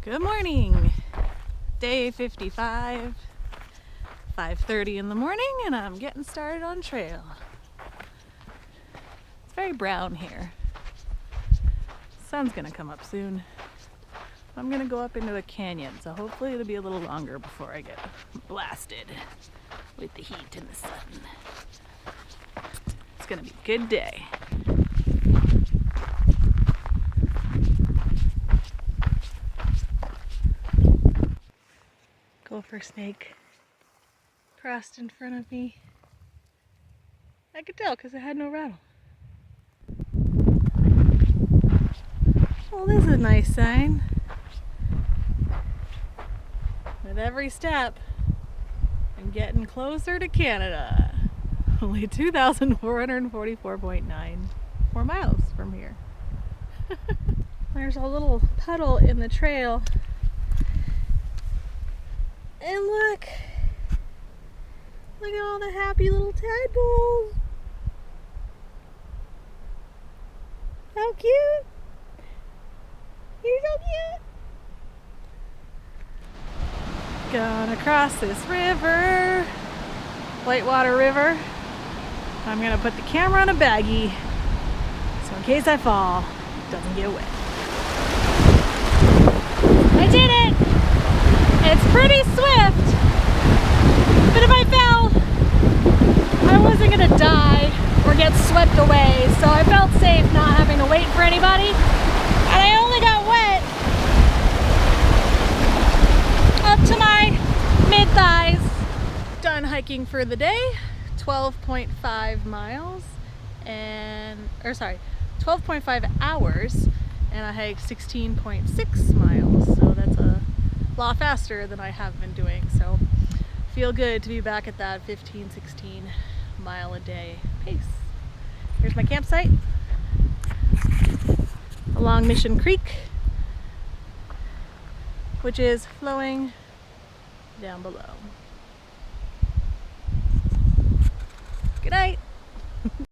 Good morning. Day 55, 5:30 in the morning, and I'm getting started on trail. It's very brown here. Sun's gonna come up soon. I'm gonna go up into a canyon, so hopefully it'll be a little longer before I get blasted with the heat and the sun. It's gonna be a good day. Gopher snake crossed in front of me. I could tell because it had no rattle. Well, this is a nice sign. With every step, I'm getting closer to Canada. Only 2,444.94 miles from here. There's a little puddle in the trail. And look at all the happy little tadpoles. How cute. You're so cute. Gonna cross this river, Whitewater River. I'm gonna put the camera on a baggie, so in case I fall, it doesn't get wet. I did it! It's pretty swift, but if I fell, I wasn't gonna die or get swept away, so I felt safe not having to wait for anybody, and I only got wet up to my mid-thighs. Done hiking for the day, 12.5 miles, 12.5 hours, and I hiked 16.6 miles, so that's a lot faster than I have been doing, so feel good to be back at that 15-16 mile a day pace. Here's my campsite along Mission Creek, which is flowing down below. Good night.